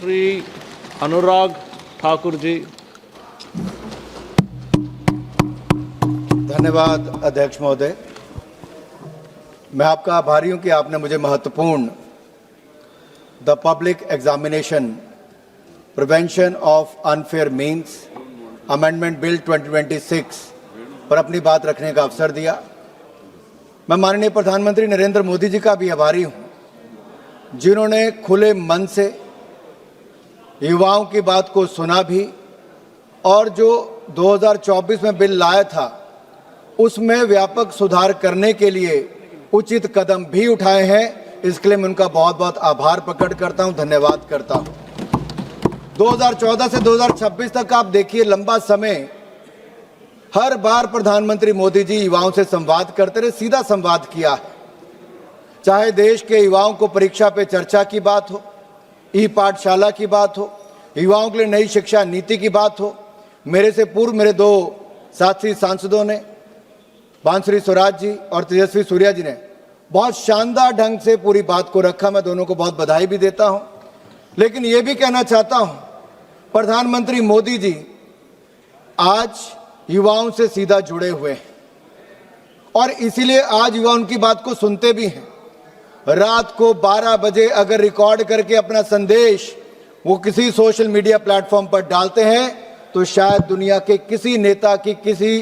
श्री अनुराग ठाकुर जी। धन्यवाद अध्यक्ष महोदय। मैं आपका आभारी हूं कि आपने मुझे महत्वपूर्ण the public examination prevention of unfair means amendment bill 2026 पर अपनी बात रखने का अवसर दिया। मैं माननीय प्रधानमंत्री नरेंद्र मोदी जी का भी आभारी हूं, जिन्होंने खुले मन से युवाओं की बात को सुना भी और जो 2024 में बिल लाया था उसमें व्यापक सुधार करने के लिए उचित कदम भी उठाए हैं। इसके लिए मैं उनका बहुत बहुत आभार प्रकट करता हूं, धन्यवाद करता हूं। 2014 से 2026 तक आप देखिए, लंबा समय हर बार प्रधानमंत्री मोदी जी युवाओं से संवाद करते रहे, सीधा संवाद किया है। चाहे देश के युवाओं को परीक्षा पे चर्चा की बात हो, ई पाठशाला की बात हो, युवाओं के लिए नई शिक्षा नीति की बात हो। मेरे से पूर्व मेरे दो साथी सांसदों ने, बांसुरी स्वराज जी और तेजस्वी सूर्या जी ने बहुत शानदार ढंग से पूरी बात को रखा। मैं दोनों को बहुत बधाई भी देता हूं। लेकिन ये भी कहना चाहता हूं, प्रधानमंत्री मोदी जी आज युवाओं से सीधा जुड़े हुए हैं और इसीलिए आज युवा उनकी बात को सुनते भी हैं। रात को 12 बजे अगर रिकॉर्ड करके अपना संदेश वो किसी सोशल मीडिया प्लेटफॉर्म पर डालते हैं तो शायद दुनिया के किसी नेता की किसी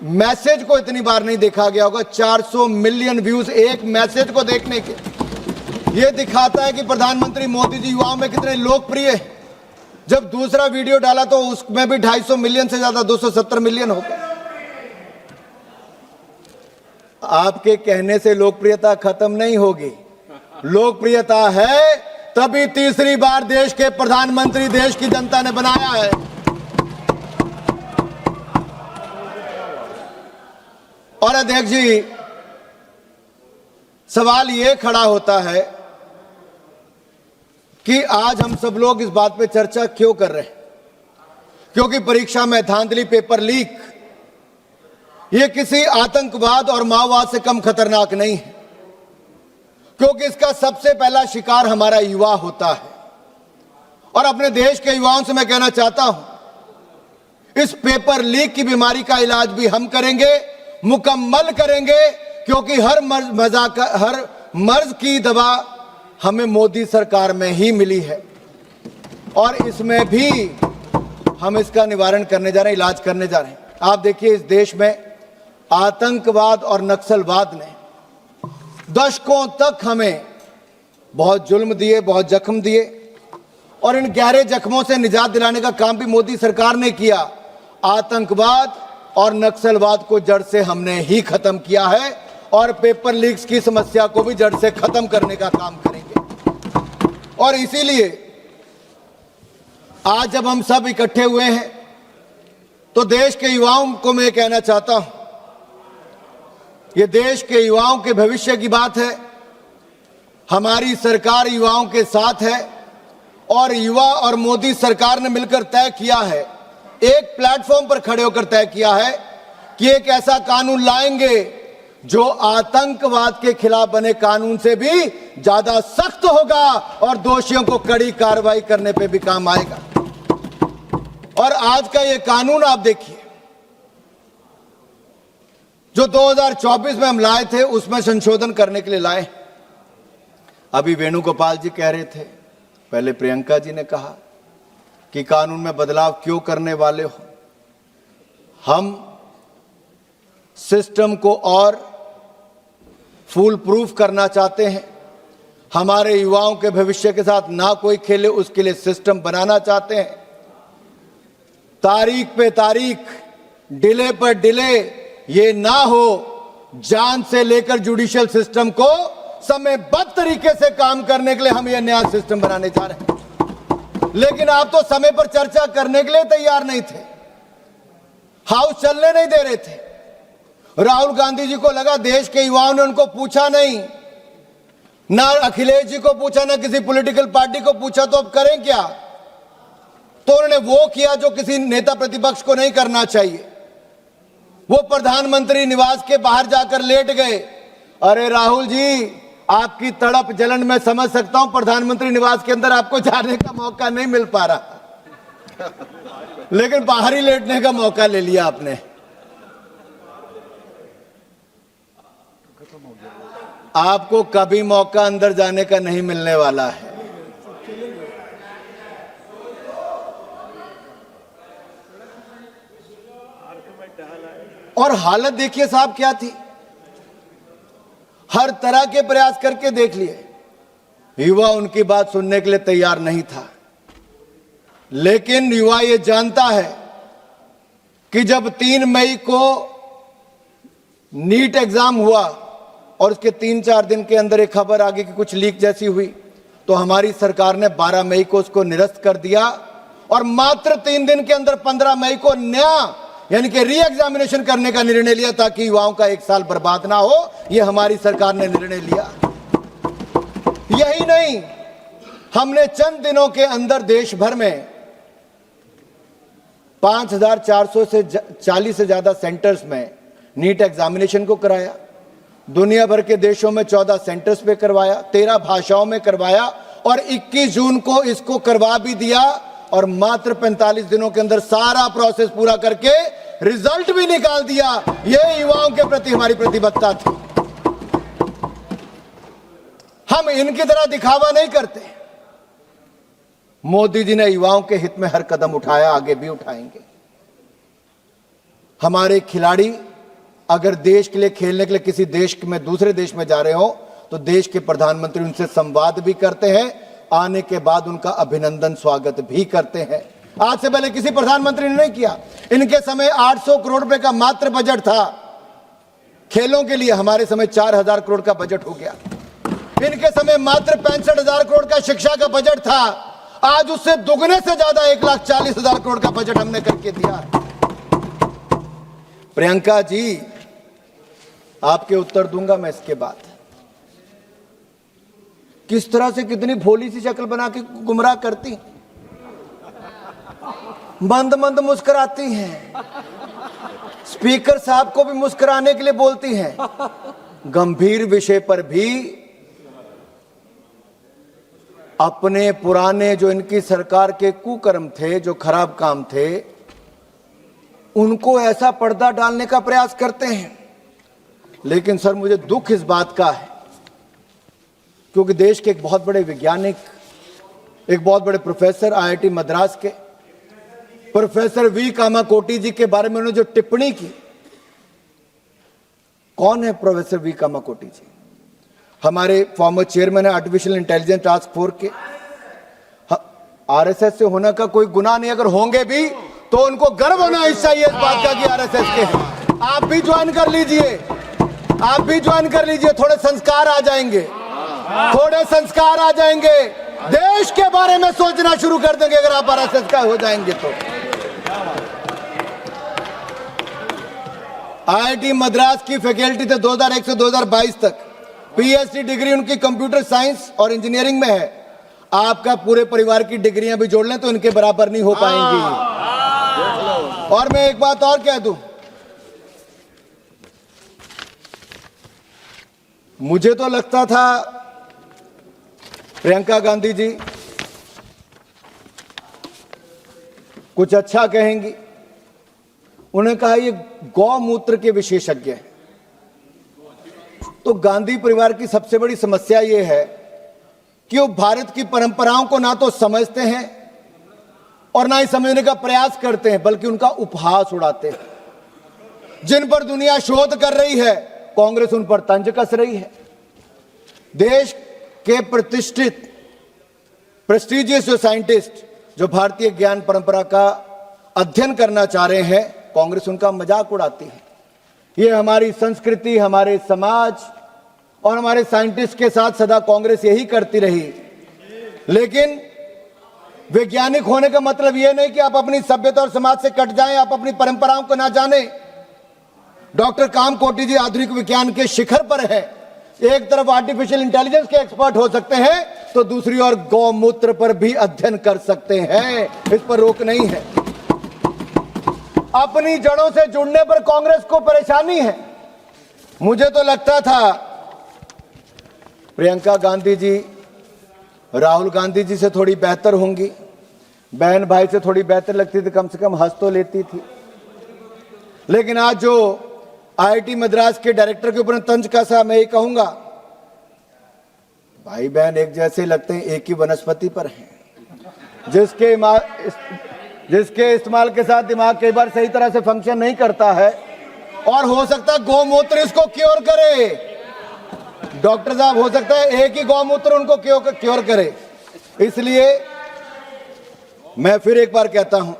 मैसेज को इतनी बार नहीं देखा गया होगा। 400 मिलियन व्यूज एक मैसेज को देखने के। ये दिखाता है कि प्रधानमंत्री मोदी जी युवाओं में कितने लोकप्रिय हैं। जब दूसरा वीडियो डाला तो उसमें भी 250 मिलियन से ज्यादा, 270 मिलियन हो गए। आपके कहने से लोकप्रियता खत्म नहीं होगी। लोकप्रियता है तभी तीसरी बार देश के प्रधानमंत्री देश की जनता ने बनाया है। और अध्यक्ष जी, सवाल यह खड़ा होता है कि आज हम सब लोग इस बात पे चर्चा क्यों कर रहे हैं? क्योंकि परीक्षा में धांधली, पेपर लीक ये किसी आतंकवाद और माओवाद से कम खतरनाक नहीं है, क्योंकि इसका सबसे पहला शिकार हमारा युवा होता है। और अपने देश के युवाओं से मैं कहना चाहता हूं, इस पेपर लीक की बीमारी का इलाज भी हम करेंगे, मुकम्मल करेंगे, क्योंकि हर मर्ज की दवा हमें मोदी सरकार में ही मिली है और इसमें भी हम इसका निवारण करने जा रहे हैं, इलाज करने जा रहे हैं। आप देखिए, इस देश में आतंकवाद और नक्सलवाद ने दशकों तक हमें बहुत जुल्म दिए, बहुत जख्म दिए और इन गहरे जख्मों से निजात दिलाने का काम भी मोदी सरकार ने किया। आतंकवाद और नक्सलवाद को जड़ से हमने ही खत्म किया है और पेपर लीक्स की समस्या को भी जड़ से खत्म करने का काम करेंगे। और इसीलिए आज जब हम सब इकट्ठे हुए हैं तो देश के युवाओं को मैं कहना चाहता हूं, ये देश के युवाओं के भविष्य की बात है। हमारी सरकार युवाओं के साथ है और युवा और मोदी सरकार ने मिलकर तय किया है, एक प्लेटफॉर्म पर खड़े होकर तय किया है कि एक ऐसा कानून लाएंगे जो आतंकवाद के खिलाफ बने कानून से भी ज्यादा सख्त होगा और दोषियों को कड़ी कार्रवाई करने पे भी काम आएगा। और आज का ये कानून आप देखिए, जो 2024 में हम लाए थे उसमें संशोधन करने के लिए लाए। अभी वेणुगोपाल जी कह रहे थे, पहले प्रियंका जी ने कहा कि कानून में बदलाव क्यों करने वाले हो। हम सिस्टम को और फूल प्रूफ करना चाहते हैं। हमारे युवाओं के भविष्य के साथ ना कोई खेले, उसके लिए सिस्टम बनाना चाहते हैं। तारीख पे तारीख, डिले पर डिले ये ना हो। जान से लेकर जुडिशियल सिस्टम को समयबद्ध तरीके से काम करने के लिए हम ये नया सिस्टम बनाने जा रहे हैं। लेकिन आप तो समय पर चर्चा करने के लिए तैयार नहीं थे, हाउस चलने नहीं दे रहे थे। राहुल गांधी जी को लगा देश के युवाओं ने उनको पूछा नहीं, ना अखिलेश जी को पूछा, ना किसी पॉलिटिकल पार्टी को पूछा, तो अब करें क्या? तो उन्होंने वो किया जो किसी नेता प्रतिपक्ष को नहीं करना चाहिए। वो प्रधानमंत्री निवास के बाहर जाकर लेट गए। अरे राहुल जी, आपकी तड़प जलन मैं समझ सकता हूं। प्रधानमंत्री निवास के अंदर आपको जाने का मौका नहीं मिल पा रहा, लेकिन बाहर ही लेटने का मौका ले लिया आपने। आपको कभी मौका अंदर जाने का नहीं मिलने वाला है। और हालत देखिए साहब क्या थी, हर तरह के प्रयास करके देख लिए, युवा उनकी बात सुनने के लिए तैयार नहीं था। लेकिन युवा ये जानता है कि जब 3 मई को नीट एग्जाम हुआ और उसके 3-4 दिन के अंदर एक खबर आ गई कि कुछ लीक जैसी हुई, तो हमारी सरकार ने 12 मई को उसको निरस्त कर दिया और मात्र 3 दिन के अंदर 15 मई को नया यानी कि री एग्जामिनेशन करने का निर्णय लिया, ताकि युवाओं का 1 साल बर्बाद ना हो। यह हमारी सरकार ने निर्णय लिया। यही नहीं, हमने चंद दिनों के अंदर देश भर में 5400 से 40 से ज्यादा सेंटर्स में नीट एग्जामिनेशन को कराया। दुनिया भर के देशों में 14 सेंटर्स पे करवाया, 13 भाषाओं में करवाया और 21 जून को इसको करवा भी दिया। और मात्र 45 दिनों के अंदर सारा प्रोसेस पूरा करके रिजल्ट भी निकाल दिया। यह युवाओं के प्रति हमारी प्रतिबद्धता थी। हम इनकी तरह दिखावा नहीं करते। मोदी जी ने युवाओं के हित में हर कदम उठाया, आगे भी उठाएंगे। हमारे खिलाड़ी अगर देश के लिए खेलने के लिए किसी देश में दूसरे देश में जा रहे हो तो देश के प्रधानमंत्री उनसे संवाद भी करते हैं, आने के बाद उनका अभिनंदन स्वागत भी करते हैं। आज से पहले किसी प्रधानमंत्री ने नहीं किया। इनके समय 800 करोड़ रुपए का मात्र बजट था खेलों के लिए, हमारे समय 4000 करोड़ का बजट हो गया। इनके समय मात्र 65,000 करोड़ का शिक्षा का बजट था, आज उससे दुगने से ज्यादा 1,40,000 करोड़ का बजट हमने करके दिया। प्रियंका जी, आपके उत्तर दूंगा मैं इसके बाद। किस तरह से कितनी भोली सी शक्ल बना के गुमराह करती, मंद मंद मुस्कुराती हैं, स्पीकर साहब को भी मुस्कुराने के लिए बोलती हैं, गंभीर विषय पर भी अपने पुराने जो इनकी सरकार के कुकर्म थे, जो खराब काम थे, उनको ऐसा पर्दा डालने का प्रयास करते हैं। लेकिन सर, मुझे दुख इस बात का है क्योंकि देश के एक बहुत बड़े वैज्ञानिक, एक बहुत बड़े प्रोफेसर, आईआईटी मद्रास के प्रोफेसर वी कामाकोटी जी के बारे में उन्होंने जो टिप्पणी की। कौन है प्रोफेसर वी कामाकोटी जी? हमारे फॉर्मर चेयरमैन है आर्टिफिशियल इंटेलिजेंस टास्क फोर्स के। आरएसएस से होने का कोई गुनाह नहीं, अगर होंगे भी तो उनको गर्व होना चाहिए इस बात का कि आरएसएस के हैं। आप भी ज्वाइन कर लीजिए, आप भी ज्वाइन कर लीजिए, थोड़े संस्कार आ जाएंगे, थोड़े संस्कार आ जाएंगे, देश के बारे में सोचना शुरू कर देंगे अगर आप आरएसएस का हो जाएंगे तो। आईआईटी मद्रास की फैकल्टी थे 2001 से 2022 तक। पीएचडी डिग्री उनकी कंप्यूटर साइंस और इंजीनियरिंग में है। आपका पूरे परिवार की डिग्रियां भी जोड़ लें तो इनके बराबर नहीं हो पाएंगी। और मैं एक बात और कह दूं, मुझे तो लगता था प्रियंका गांधी जी कुछ अच्छा कहेंगी। उन्होंने कहा ये गौमूत्र के विशेषज्ञ हैं। तो गांधी परिवार की सबसे बड़ी समस्या ये है कि वो भारत की परंपराओं को ना तो समझते हैं और ना ही समझने का प्रयास करते हैं, बल्कि उनका उपहास उड़ाते हैं। जिन पर दुनिया शोध कर रही है, कांग्रेस उन पर तंज कस रही है। देश के प्रतिष्ठित प्रेस्टिजियस जो साइंटिस्ट जो भारतीय ज्ञान परंपरा का अध्ययन करना चाह रहे हैं, कांग्रेस उनका मजाक उड़ाती है। ये हमारी संस्कृति, हमारे समाज और हमारे साइंटिस्ट के साथ सदा कांग्रेस यही करती रही। लेकिन वैज्ञानिक होने का मतलब यह नहीं कि आप अपनी सभ्यता और समाज से कट जाएं, आप अपनी परंपराओं को ना जाने। डॉक्टर कामकोटी जी आधुनिक विज्ञान के शिखर पर है। एक तरफ आर्टिफिशियल इंटेलिजेंस के एक्सपर्ट हो सकते हैं तो दूसरी ओर गौमूत्र पर भी अध्ययन कर सकते हैं, इस पर रोक नहीं है। अपनी जड़ों से जुड़ने पर कांग्रेस को परेशानी है। मुझे तो लगता था प्रियंका गांधी जी राहुल गांधी जी से थोड़ी बेहतर होंगी, बहन भाई से थोड़ी बेहतर लगती थी, कम से कम हंस तो लेती थी। लेकिन आज जो आईआईटी मद्रास के डायरेक्टर के ऊपर तंज कसा, मैं ये कहूंगा भाई बहन एक जैसे लगते हैं, एक ही वनस्पति पर हैं। जिसके इस्तेमाल के साथ दिमाग कई बार सही तरह से फंक्शन नहीं करता है, और हो सकता है गौमूत्र इसको क्योर करे। डॉक्टर साहब, हो सकता है एक ही गौमूत्र उनको क्योर करे। इसलिए मैं फिर एक बार कहता हूं,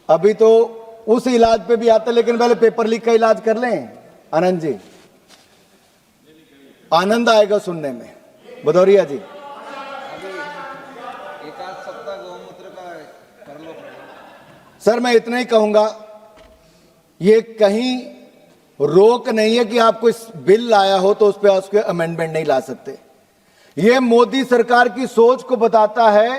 अभी तो उस इलाज पे भी आता, लेकिन पहले पेपर लीक का इलाज कर लें। आनंद जी, आनंद आएगा सुनने में। भदौरिया जी, सर मैं इतना ही कहूंगा, ये कहीं रोक नहीं है कि आपको इस बिल लाया हो तो उस पर उसके अमेंडमेंट नहीं ला सकते। ये मोदी सरकार की सोच को बताता है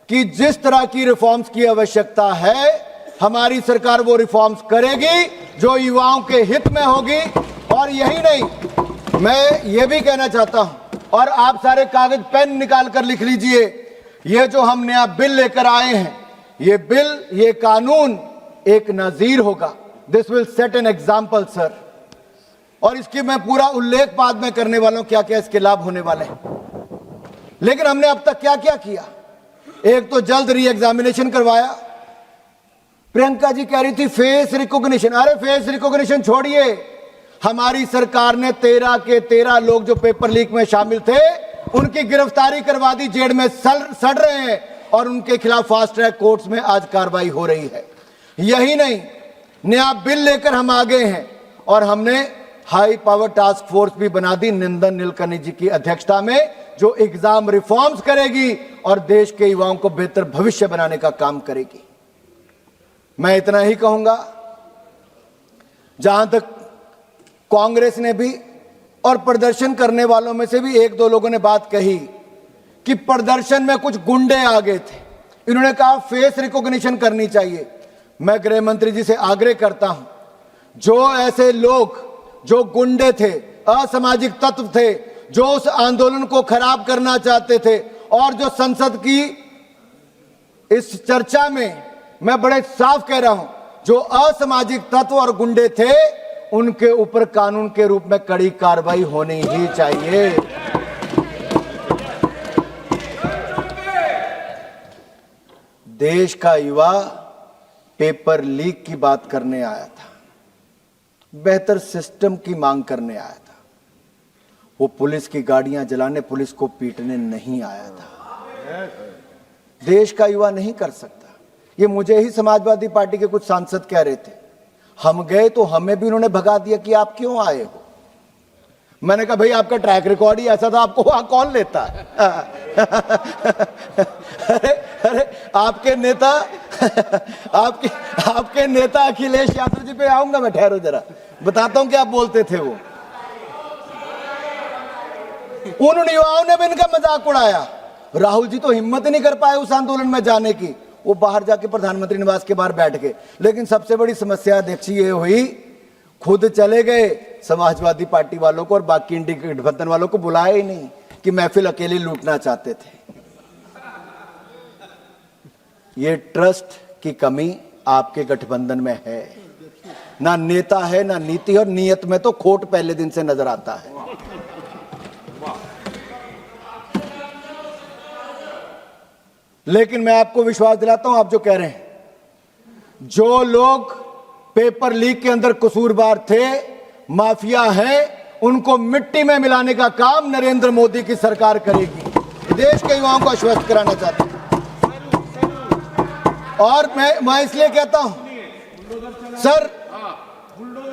कि जिस तरह की रिफॉर्म्स की आवश्यकता है, हमारी सरकार वो रिफॉर्म्स करेगी जो युवाओं के हित में होगी। और यही नहीं, मैं ये भी कहना चाहता हूं, और आप सारे कागज पेन निकाल कर लिख लीजिए, ये जो हम नया बिल लेकर आए हैं, ये बिल, ये कानून एक नजीर होगा। This will set an example sir. और इसकी मैं पूरा उल्लेख बाद में करने वाला हूं, क्या क्या इसके लाभ होने वाले हैं। लेकिन हमने अब तक क्या क्या किया? एक तो जल्द री एग्जामिनेशन करवाया। प्रियंका जी कह रही थी फेस रिकॉग्निशन। अरे फेस रिकॉग्निशन छोड़िए, हमारी सरकार ने 13 के 13 लोग जो पेपर लीक में शामिल थे, उनकी गिरफ्तारी करवा दी, जेल में सड़ रहे हैं, और उनके खिलाफ फास्ट ट्रैक कोर्ट्स में आज कार्रवाई हो रही है। यही नहीं, नया बिल लेकर हम आगे हैं, और हमने हाई पावर टास्क फोर्स भी बना दी नंदन नीलकनी जी की अध्यक्षता में, जो एग्जाम रिफॉर्म्स करेगी और देश के युवाओं को बेहतर भविष्य बनाने का काम करेगी। मैं इतना ही कहूंगा, जहां तक कांग्रेस ने भी और प्रदर्शन करने वालों में से भी एक दो लोगों ने बात कही कि प्रदर्शन में कुछ गुंडे आ गए थे, इन्होंने कहा फेस रिकॉग्निशन करनी चाहिए। मैं गृह मंत्री जी से आग्रह करता हूं, जो ऐसे लोग जो गुंडे थे, असामाजिक तत्व थे, जो उस आंदोलन को खराब करना चाहते थे, और जो संसद की इस चर्चा में मैं बड़े साफ कह रहा हूं, जो असामाजिक तत्व और गुंडे थे, उनके ऊपर कानून के रूप में कड़ी कार्रवाई होनी ही चाहिए। देश का युवा पेपर लीक की बात करने आया था, बेहतर सिस्टम की मांग करने आया था। वो पुलिस की गाड़ियां जलाने, पुलिस को पीटने नहीं आया था। देश का युवा नहीं कर सकता। ये मुझे ही समाजवादी पार्टी के कुछ सांसद कह रहे थे, हम गए तो हमें भी उन्होंने भगा दिया कि आप क्यों आए हो। मैंने कहा भाई आपका ट्रैक रिकॉर्ड ही ऐसा था, आपको वहां कौन लेता है। अरे आपके नेता आपके नेता अखिलेश यादव जी पे आऊंगा मैं, ठहरो जरा, बताता हूं क्या बोलते थे वो। उन युवाओं ने भी इनका मजाक उड़ाया। राहुल जी तो हिम्मत ही नहीं कर पाए उस आंदोलन में जाने की, वो बाहर जाके प्रधानमंत्री निवास के बाहर बैठ गए। लेकिन सबसे बड़ी समस्या अध्यक्ष ये हुई, खुद चले गए, समाजवादी पार्टी वालों को और बाकी इंडी गठबंधन वालों को बुलाया ही नहीं कि महफिल अकेले लूटना चाहते थे। ये ट्रस्ट की कमी आपके गठबंधन में है, ना नेता है ना नीति, और नीयत में तो खोट पहले दिन से नजर आता है। लेकिन मैं आपको विश्वास दिलाता हूं, आप जो कह रहे हैं, जो लोग पेपर लीक के अंदर कसूरवार थे, माफिया हैं, उनको मिट्टी में मिलाने का काम नरेंद्र मोदी की सरकार करेगी। देश के युवाओं को आश्वस्त कराना चाहता हूं। और मैं इसलिए कहता हूं सर,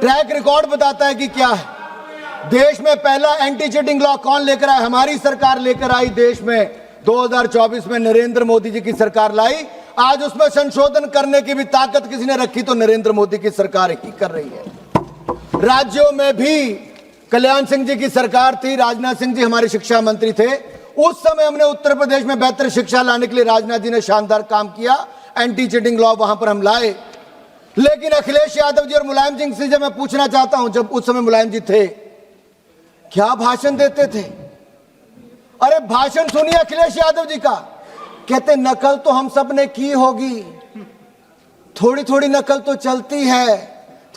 ट्रैक रिकॉर्ड बताता है कि क्या है। देश में पहला एंटी चीटिंग लॉ कौन लेकर आया? हमारी सरकार लेकर आई। देश में 2024 में नरेंद्र मोदी जी की सरकार लाई। आज उसमें संशोधन करने की भी ताकत किसी ने रखी तो नरेंद्र मोदी की सरकार ही कर रही है। राज्यों में भी कल्याण सिंह जी की सरकार थी, राजनाथ सिंह जी हमारे शिक्षा मंत्री थे। उस समय हमने उत्तर प्रदेश में बेहतर शिक्षा लाने के लिए राजनाथ जी ने शानदार काम किया, एंटी चीटिंग लॉ वहां पर हम लाए। लेकिन अखिलेश यादव जी और मुलायम सिंह से जब मैं पूछना चाहता हूं, जब उस समय मुलायम जी थे, क्या भाषण देते थे। अरे भाषण सुनिए अखिलेश यादव जी का, कहते नकल तो हम सब ने की होगी, थोड़ी थोड़ी नकल तो चलती है,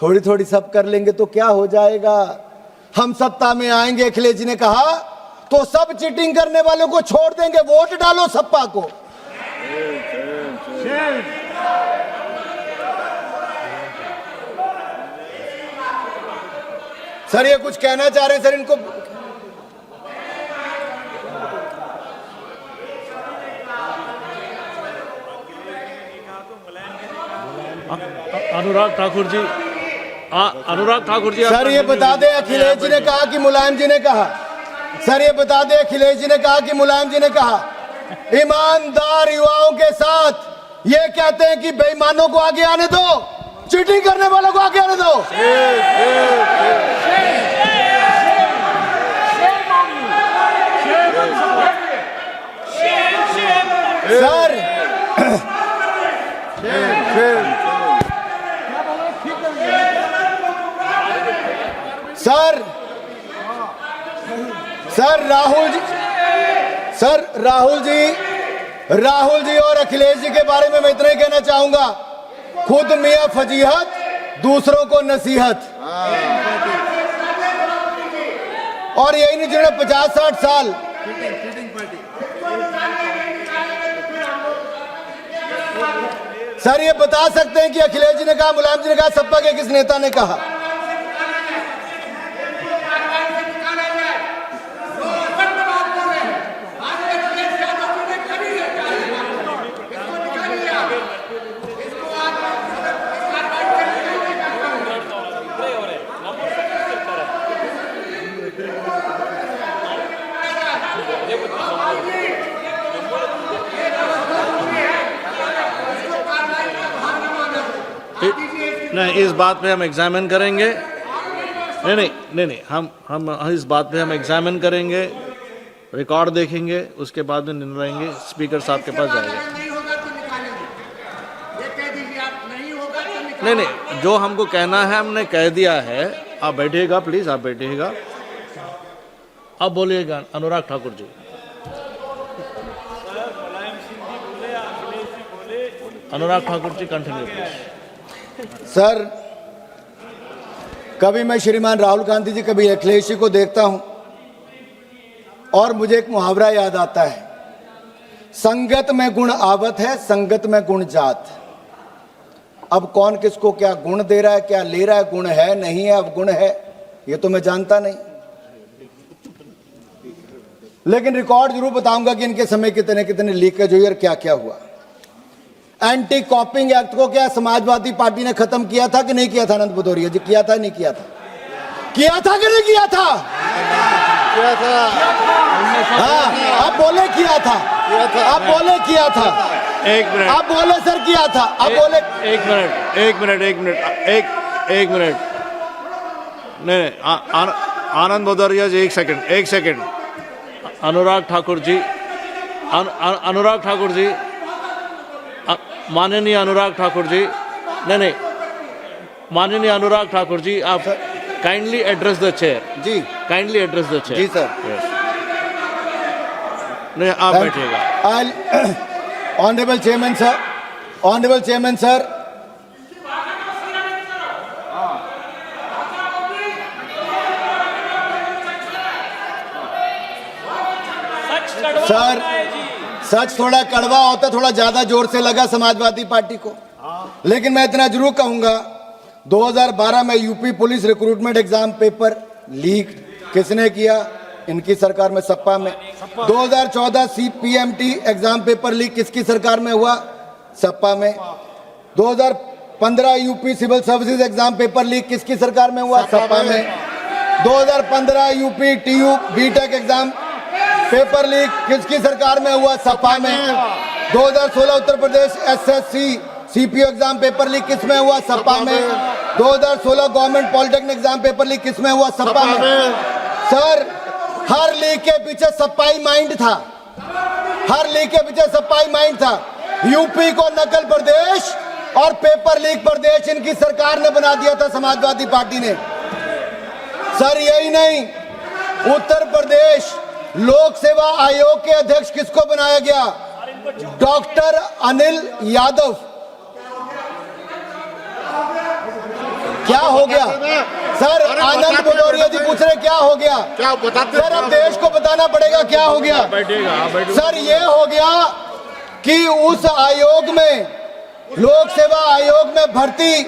थोड़ी थोड़ी सब कर लेंगे तो क्या हो जाएगा, हम सत्ता में आएंगे। अखिलेश जी ने कहा तो सब चीटिंग करने वालों को छोड़ देंगे, वोट डालो सपा को। सर ये कुछ कहना चाह रहे हैं सर इनको। अनुराग ठाकुर जी, अनुराग ठाकुर जी सर ये बता दें अखिलेश जी ने कहा कि मुलायम जी ने कहा, सर ये बता दें अखिलेश जी ने कहा कि मुलायम जी ने कहा ईमानदार युवाओं के साथ ये कहते हैं कि बेईमानों को आगे आने दो, चीटिंग करने वालों को आगे आने दो। Sir sir sir Rahul ji और अखिलेश जी के बारे में मैं इतना ही कहना चाहूंगा, खुद मियां फजीहत, दूसरों को नसीहत। और यही नहीं जिन्होंने 50-60 साल सर ये बता सकते हैं कि अखिलेश जी ने कहा, मुलायम जी ने कहा, सपा के किस नेता ने कहा? नहीं, इस बात पे हम एग्जामिन करेंगे। नहीं, हम इस बात पे हम एग्जामिन करेंगे, रिकॉर्ड देखेंगे, उसके बाद में निर्णय लेंगे। स्पीकर साहब के पास जाएगा। नहीं, जो हमको कहना है हमने कह दिया है। आप बैठिएगा प्लीज, आप बैठिएगा। अब बोलिएगा अनुराग ठाकुर जी। अनुराग ठाकुर जी कंटिन्यू प्लीज। सर कभी मैं श्रीमान राहुल गांधी जी, कभी अखिलेश जी को देखता हूं और मुझे एक मुहावरा याद आता है, संगत में गुण आवत है, संगत में गुण जात। अब कौन किसको क्या गुण दे रहा है, क्या ले रहा है, गुण है नहीं है, अब गुण है ये तो मैं जानता नहीं, लेकिन रिकॉर्ड जरूर बताऊंगा कि इनके समय कितने कितने लीकेज हुई और क्या क्या हुआ। एंटी कॉपिंग एक्ट को क्या समाजवादी पार्टी ने खत्म किया था कि नहीं किया था? आनंद भदौरिया जी, किया था नहीं किया था? किया था कि नहीं किया था? हाँ, आप बोले किया था, आप बोले किया था। एक मिनट, आप बोले सर किया था, आप बोले। एक मिनट। नहीं, आनंद भदौरिया जी, एक सेकंड। अनुराग ठाकुर जी, अनुराग ठाकुर जी, माननीय अनुराग ठाकुर जी, नहीं, माननीय अनुराग ठाकुर जी, आप kindly address the chair ji, kindly address the chair ji sir. नहीं, आप बैठिएगा। Honourable chairman sir, honourable chairman sir, sir सच थोड़ा कड़वा होता, थोड़ा ज्यादा जोर से लगा समाजवादी पार्टी को, लेकिन मैं इतना जरूर कहूंगा, 2012 में UP police recruitment exam paper leak किसने किया? इनकी सरकार में, सपा में। 2014 CPMT एग्जाम पेपर लीक किसकी सरकार में हुआ? सपा में। 2015 UP civil services exam paper leak किसकी सरकार में हुआ? सपा में। 2015 UP TU BTech exam paper leak किसकी सरकार में हुआ? सपा में। 2016 Uttar Pradesh SSC CPO exam paper leak किसमें हुआ? सपा में। 2016 government polytechnic exam paper leak किसमें हुआ? सपा में। सर हर लीक के पीछे सपाई माइंड था, हर लीक के पीछे सपाई माइंड था। यूपी को नकल प्रदेश और पेपर लीक प्रदेश इनकी सरकार ने बना दिया था, समाजवादी पार्टी ने। सर यही नहीं, उत्तर प्रदेश लोक सेवा आयोग के अध्यक्ष किसको बनाया गया? डॉक्टर अनिल यादव। क्या हो गया सर? आनंद भदौरिया जी पूछ रहे क्या हो गया? क्या बताते सर अब देश को बताना पड़ेगा क्या हो गया। सर ये हो गया कि उस आयोग में, लोक सेवा आयोग में भर्ती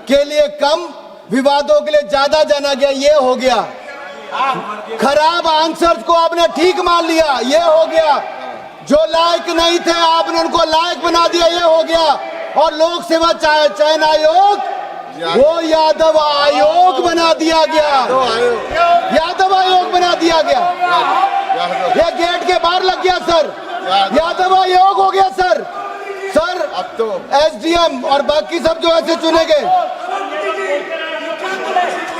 के लिए कम, विवादों के लिए ज्यादा जाना गया, ये हो गया। खराब आंसर्स को आपने ठीक मान लिया, ये हो गया। जो लायक नहीं थे आपने उनको लायक बना दिया, ये हो गया। और लोक सेवा चयन आयोग वो यादव आयोग बना दिया गया, यादव आयोग बना दिया गया। ये गेट के बाहर लग गया सर, यादव आयोग हो गया सर। सर अब तो एसडीएम और बाकी सब जो ऐसे चुने गए।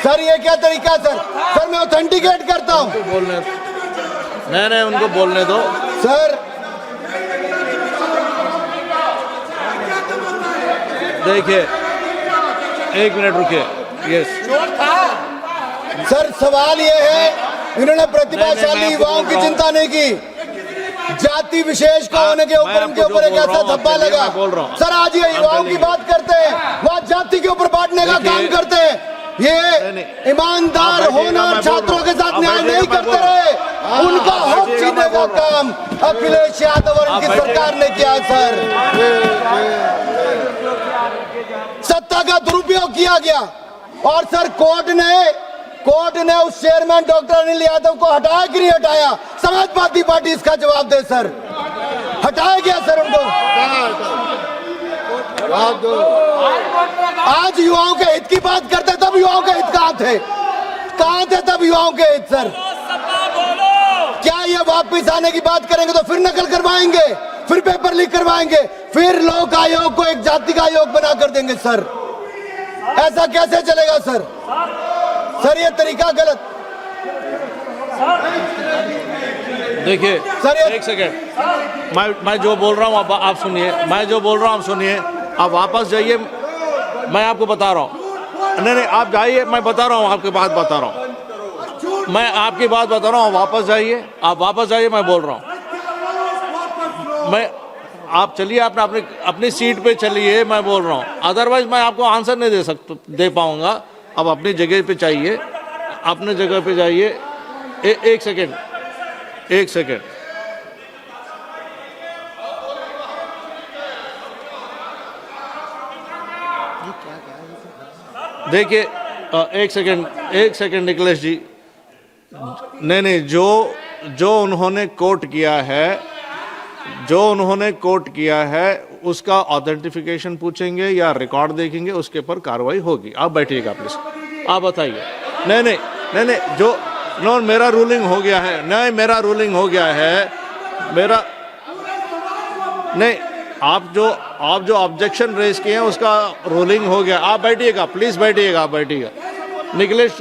सर ये क्या तरीका सर? सर मैं ऑथेंटिकेट करता हूँ। बोलने नहीं, उनको बोलने दो सर। देखिए, एक मिनट रुकिए। यस सर सवाल ये है, इन्होंने प्रतिभाशाली युवाओं की चिंता नहीं की। जाति विशेष को होने के ऊपर इनके ऊपर एक ऐसा धब्बा लगा। सर आज ये युवाओं की बात करते हैं, वह जाति के ऊपर बांटने का काम करते हैं। ये ईमानदार होनहार छात्रों के साथ न्याय नहीं करते रहे, उनका हक छीनने का काम अखिलेश यादव और उनकी सरकार ने किया। सर सत्ता का दुरुपयोग किया गया और सर कोर्ट ने उस चेयरमैन डॉक्टर अनिल यादव को हटाया कि नहीं हटाया? समाजवादी पार्टी इसका जवाब दे सर। हटाया गया सर उनको? आज युवाओं के हित की बात करते तब युवाओं के हित कहाँ थे तब युवाओं के हित? सर क्या ये वापिस आने की बात करेंगे तो फिर नकल करवाएंगे, फिर पेपर लीक करवाएंगे, फिर लोक आयोग को एक जाति का आयोग बना कर देंगे। सर ऐसा कैसे चलेगा सर? सर ये तरीका गलत। देखिए सर एक सेकेंड, मैं जो बोल रहा हूँ आप सुनिए, मैं जो बोल रहा हूँ आप सुनिए। आप वापस जाइए, मैं आपको बता रहा हूँ। नहीं आप जाइए, मैं बता रहा हूँ, आपकी बात बता रहा हूँ, मैं आपकी बात बता रहा हूँ। वापस जाइए, आप वापस जाइए, मैं बोल रहा हूँ। आप चलिए, अपनी सीट पे चलिए, मैं बोल रहा हूँ। अदरवाइज मैं आपको आंसर नहीं दे पाऊंगा। अब अपनी जगह पे चाहिए, अपने जगह पे जाइए। एक सेकेंड। देखिए एक सेकेंड निखिलेश जी। नहीं जो उन्होंने कोट किया है उसका ऑथेंटिफिकेशन पूछेंगे या रिकॉर्ड देखेंगे, उसके ऊपर कार्रवाई होगी। आप बैठिएगा प्लीज, आप बताइए। नहीं जो नो मेरा रूलिंग हो गया है। नहीं मेरा रूलिंग हो गया है। मेरा नहीं, आप जो ऑब्जेक्शन रेज किए हैं उसका रूलिंग हो गया। आप बैठिएगा प्लीज, बैठिएगा, आप बैठिएगा। निखिलेश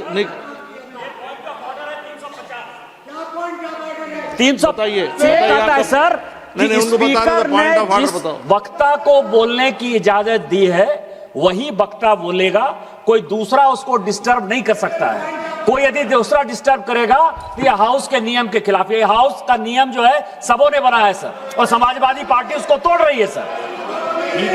300 बताइए सर कि स्पीकर ने जिस वक्ता को बोलने की इजाजत दी है वही वक्ता बोलेगा, कोई दूसरा उसको डिस्टर्ब नहीं कर सकता है। कोई यदि दूसरा डिस्टर्ब करेगा तो यह हाउस के नियम के खिलाफ। ये हाउस का नियम जो है सबों ने बनाया है सर, और समाजवादी पार्टी उसको तोड़ रही है सर।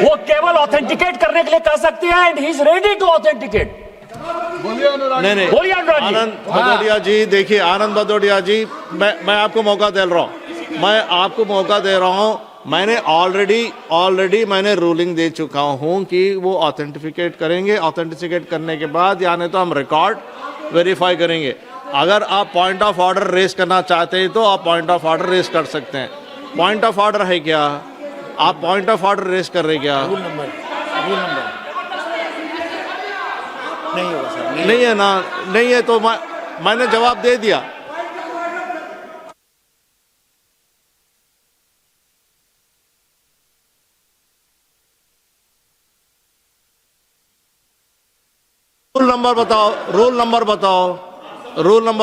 वो केवल ऑथेंटिकेट करने के लिए कह सकती है and he is ready to authenticate. नहीं बोलिए आनंद भदौरिया जी। देखिए आनंद भदौरिया जी, मैं आपको मौका दे रहा हूँ। मैंने ऑलरेडी मैंने रूलिंग दे चुका हूँ कि वो ऑथेंटिफिकेट करेंगे। ऑथेंटिफिकेट करने के बाद यानी तो हम रिकॉर्ड वेरीफाई करेंगे। अगर आप पॉइंट ऑफ ऑर्डर रेस करना चाहते हैं तो आप पॉइंट ऑफ ऑर्डर रेस कर सकते हैं। पॉइंट ऑफ ऑर्डर है क्या? आप पॉइंट ऑफ ऑर्डर रेस कर रहे क्या? रूल नंबर नहीं होगा सर। नहीं है ना? नहीं है तो मैंने जवाब दे दिया। रूल नंबर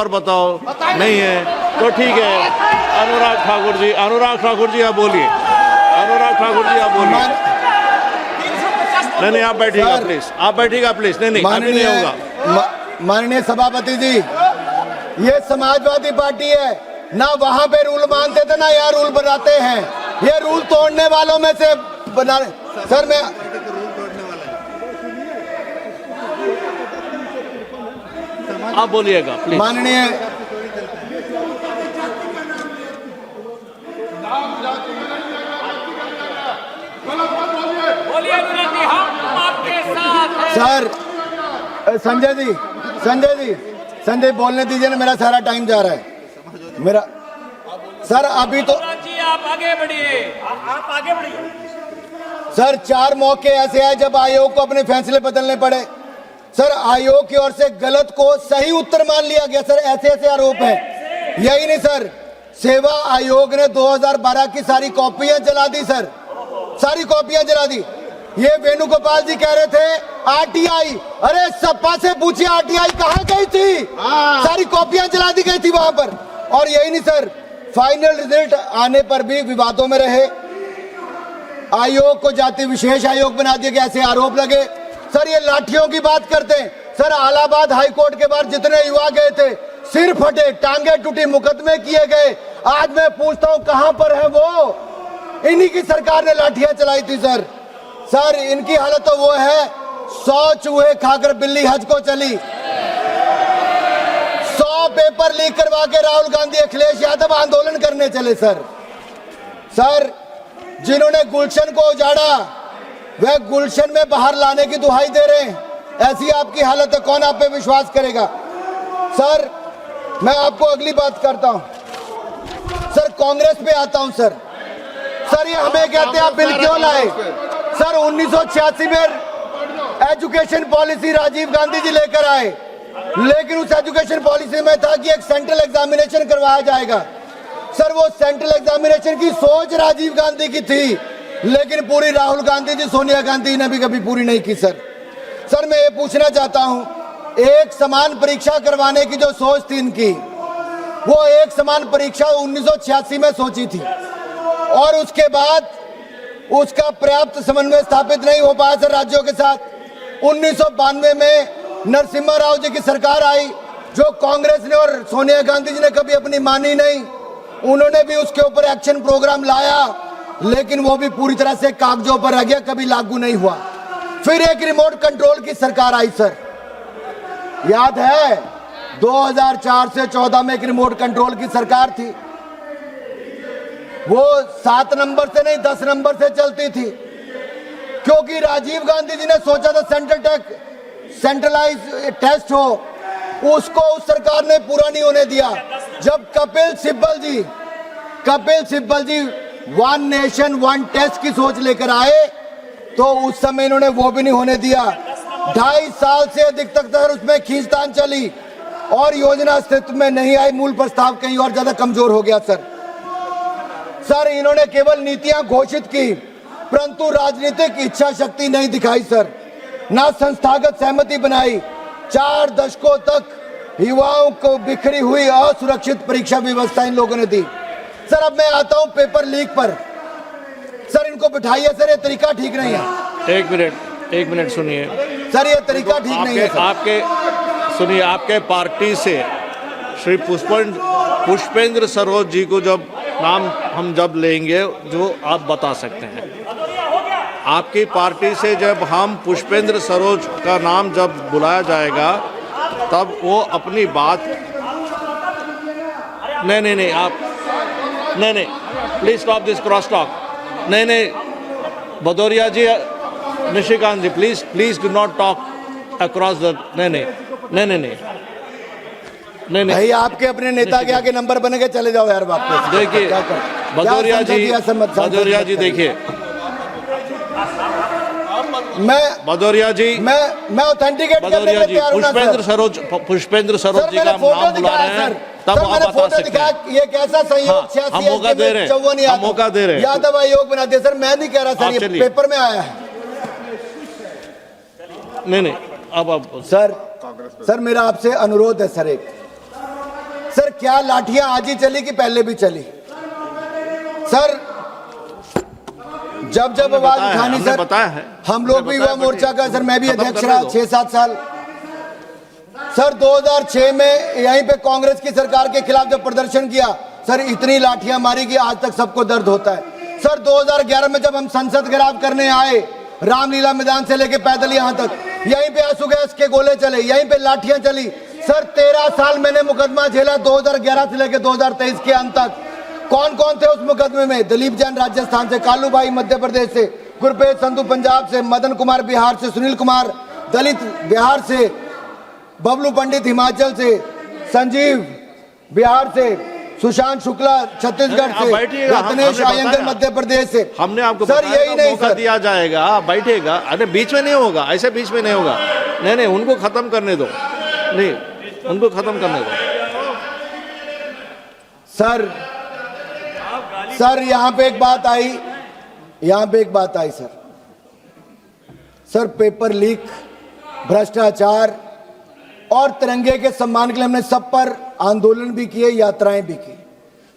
बताओ। नहीं है तो ठीक है। अनुराग ठाकुर जी आप बोलिए। नहीं आप बैठिएगा प्लीज। नहीं अभी नहीं होगा। माननीय सभापति जी, ये समाजवादी पार्टी है, ना वहां पे रूल मानते थे ना यहाँ रूल बनाते हैं। ये रूल तोड़ने वालों में से बना। सर मैं आप बोलिएगा प्लीज। माननीय सर संजय जी बोलने दीजिए ना, मेरा सारा टाइम जा रहा है मेरा। सर अभी तो आप आगे बढ़िए, आप आगे बढ़िए। सर 4 मौके ऐसे आए जब आयोग को अपने फैसले बदलने पड़े। सर आयोग की ओर से गलत को सही उत्तर मान लिया गया। सर ऐसे आरोप हैं। यही नहीं सर, सेवा आयोग ने 2012 की सारी कॉपियां जला दी सर, सारी कॉपियां जला दी। ये वेणुगोपाल जी कह रहे थे आरटीआई, अरे सपा से पूछिए आरटीआई कहां गई थी, सारी कॉपियां जला दी गई थी वहां पर। और यही नहीं सर, फाइनल रिजल्ट आने पर भी विवादों में रहे। आयोग को जाति विशेष आयोग बना दिया गया, ऐसे आरोप लगे। सर ये लाठियों की बात करते हैं। सर इलाहाबाद हाई कोर्ट के बाहर जितने युवा गए थे, सिर फटे, टांगे टूटी, मुकदमे किए गए। आज मैं पूछता हूं कहां पर है वो? इन्हीं की सरकार ने लाठियां चलाई थी सर। सर इनकी हालत तो वो है, 100 चूहे खाकर बिल्ली हज को चली। 100 पेपर लीक करवा के राहुल गांधी अखिलेश यादव आंदोलन करने चले सर। सर जिन्होंने गुलशन को उजाड़ा वह गुलशन में बाहर लाने की दुहाई दे रहे हैं। ऐसी आपकी हालत है, कौन आप पे विश्वास करेगा? सर मैं आपको अगली बात करता हूं। सर कांग्रेस पे आता हूं सर। सर ये हमें कहते हैं आप बिल क्यों लाए? सर 1986 में एजुकेशन पॉलिसी राजीव गांधी जी लेकर आए, लेकिन उस एजुकेशन पॉलिसी में था कि एक सेंट्रल एग्जामिनेशन करवाया जाएगा। सर वो सेंट्रल एग्जामिनेशन की सोच राजीव गांधी की थी, लेकिन पूरी राहुल गांधी जी, सोनिया गांधी ने भी कभी पूरी नहीं की सर। सर मैं ये पूछना चाहता हूं, एक समान परीक्षा करवाने की जो सोच थी इनकी, वो एक समान परीक्षा 1986 में सोची थी और उसके बाद उसका पर्याप्त समन्वय स्थापित नहीं हो पाया सर राज्यों के साथ। 1992 में नरसिम्हा राव जी की सरकार आई, जो कांग्रेस ने और सोनिया गांधी जी ने कभी अपनी मानी नहीं। उन्होंने भी उसके ऊपर एक्शन प्रोग्राम लाया, लेकिन वो भी पूरी तरह से कागजों पर रह गया, कभी लागू नहीं हुआ। फिर एक रिमोट कंट्रोल की सरकार आई सर, याद है 2004 से 14 में एक रिमोट कंट्रोल की सरकार थी। वो 7 नंबर से नहीं 10 नंबर से चलती थी, क्योंकि राजीव गांधी जी ने सोचा था सेंट्रलाइज टेस्ट हो, उसको उस सरकार ने पूरा नहीं होने दिया। जब कपिल सिब्बल जी 1 नेशन 1 टेस्ट की सोच लेकर आए, तो उस समय इन्होंने वो भी नहीं होने दिया। 2.5 साल से अधिक तक उसमें खींचतान चली और योजना अस्तित्व में नहीं आई। मूल प्रस्ताव कहीं और ज्यादा कमजोर हो गया सर इन्होंने केवल नीतियां घोषित की, परंतु राजनीतिक इच्छा शक्ति नहीं दिखाई सर, ना संस्थागत सहमति बनाई। 4 दशकों तक युवाओं को बिखरी हुई असुरक्षित परीक्षा व्यवस्था इन लोगों ने दी। सर अब मैं आता हूं पेपर लीक पर। सर इनको बिठाइए सर, ये तरीका ठीक नहीं है। एक मिनट सुनिए सर, ये तरीका ठीक नहीं है सर। आपके पार्टी से श्री पुष्पेंद्र सरोज जी को जब नाम हम जब लेंगे, जो आप बता सकते हैं, आपकी पार्टी से जब हम पुष्पेंद्र सरोज का नाम जब बुलाया जाएगा, तब वो अपनी बात नहीं आप नहीं please stop this cross talk. नहीं Bhadauria ji, Nishikant ji, please do not talk across the नहीं भाई, आपके अपने नेता के आगे नंबर बने के चले जाओ यार वापस। देखिए भदौरिया जी देखिए, मैं ऑथेंटिकेट करने के लिए तैयार हूं सर। पुष्पेंद्र सरोज जी का नाम बुला रहे हैं, तब आप बता सकते हैं। ये कैसा संयोग? हम मौका दे रहे हैं, यादव आयोग बना दिया सर। मैं नहीं कह रहा सर, ये पेपर में आया है। नहीं अब सर मेरा आपसे अनुरोध है सर, क्या लाठियां आज ही चली कि पहले भी चली? सर जब आवाज उठानी सर, हम लोग भी युवा मोर्चा का सर, मैं भी अध्यक्ष रहा 6-7 साल सर 2006 में यहीं पे कांग्रेस की सरकार के खिलाफ जब प्रदर्शन किया सर, इतनी लाठियां मारी कि आज तक सबको दर्द होता है। सर 2011 में जब हम संसद घेराव करने आए, रामलीला मैदान से लेके पैदल यहां तक, यहीं पे आंसू गैस के गोले चले, यहीं पे लाठियां चली। सर 13 साल मैंने मुकदमा झेला 2011 से लेके 2023 के अंत तक। कौन कौन थे उस मुकदमे में? दिलीप जैन राजस्थान से, कालू भाई मध्य प्रदेश से, गुरप्रीत संधू पंजाब से, मदन कुमार बिहार से, सुनील कुमार दलित बिहार से, बबलू पंडित हिमाचल से, संजीव बिहार से, सुशांत शुक्ला छत्तीसगढ़ से, रत्नेश आयंगर मध्य प्रदेश से। हमने आपको सर यही नहीं मौका सर दिया जाएगा, आप बैठेगा। अरे बीच में नहीं होगा, ऐसे बीच में नहीं होगा। नहीं, उनको खत्म करने दो, नहीं उनको खत्म करने दो। सर यहाँ पे एक बात आई, सर पेपर लीक, भ्रष्टाचार और तिरंगे के सम्मान के लिए हमने सब पर आंदोलन भी किए, यात्राएं भी की।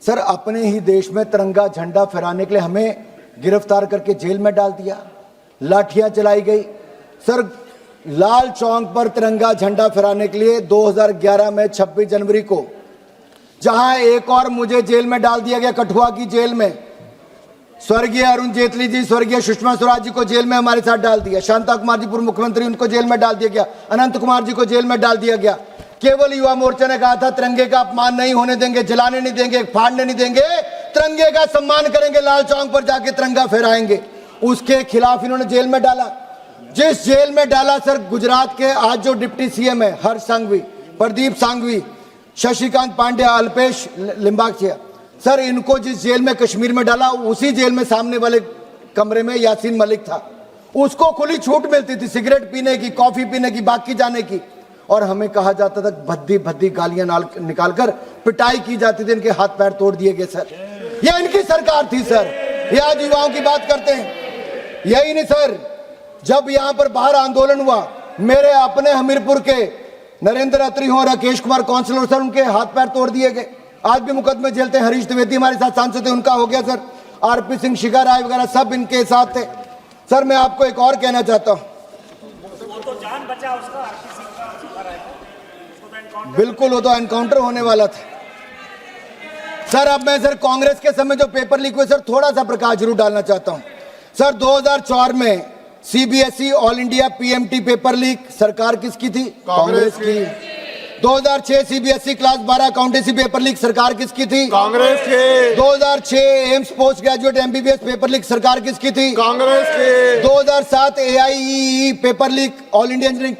सर अपने ही देश में तिरंगा झंडा फहराने के लिए हमें गिरफ्तार करके जेल में डाल दिया, लाठियां चलाई गई। सर लाल चौक पर तिरंगा झंडा फहराने के लिए 2011 में 26 जनवरी को, जहां एक और मुझे जेल में डाल दिया गया, कठुआ की जेल में। स्वर्गीय अरुण जेटली जी, स्वर्गीय सुषमा स्वराज जी को जेल में हमारे साथ डाल दिया, शांता कुमार जी पूर्व मुख्यमंत्री, उनको जेल में डाल दिया गया, अनंत कुमार जी को जेल में डाल दिया गया। केवल युवा मोर्चा ने कहा था तिरंगे का अपमान नहीं होने देंगे, जलाने नहीं देंगे, फाड़ने नहीं देंगे, तिरंगे का सम्मान करेंगे, लाल चौक पर जाके तिरंगा फहराएंगे। उसके खिलाफ इन्होंने जेल में डाला। जिस जेल में डाला सर, गुजरात के आज जो डिप्टी सीएम है हर्ष सांघवी, प्रदीप सांघवी, शशिकांत पांडे, अल्पेश लिंबाचिया, सर इनको जिस जेल में कश्मीर में डाला, उसी जेल में सामने वाले कमरे में यासीन मलिक था। उसको खुली छूट मिलती थी सिगरेट पीने की, कॉफी पीने की, बाकी जाने की, और हमें कहा जाता था भद्दी भद्दी गालियां निकालकर पिटाई की जाती थी, इनके हाथ पैर तोड़ दिए गए। सर यह इनकी सरकार थी। सर ये आज युवाओं की बात करते हैं। यही नहीं सर, जब यहां पर बाहर आंदोलन हुआ, मेरे अपने हमीरपुर के नरेंद्र अत्री हो, राकेश कुमार काउंसिलर, सर उनके हाथ पैर तोड़ दिए गए। आज भी मुकदमे झेलते हैं। हरीश द्विवेदी हमारे साथ सांसद थे, उनका हो गया सर। आरपी सिंह, शिखा राय वगैरह सब इनके साथ थे। सर मैं आपको एक और कहना चाहता हूं, बिल्कुल वो तो एनकाउंटर होने वाला था। सर अब मैं सर कांग्रेस के समय जो पेपर लीक हुए, सर थोड़ा सा प्रकाश जरूर डालना चाहता हूं। सर 2004 में CBSE all India PMT paper leak सरकार किसकी थी? कांग्रेस की। 2006 CBSE class 12 accountancy paper leak सरकार किसकी थी? कांग्रेस के। 2006 AIIMS post graduate MBBS paper leak सरकार किसकी थी? कांग्रेस के। 2007 AIEEE paper leak all India engineering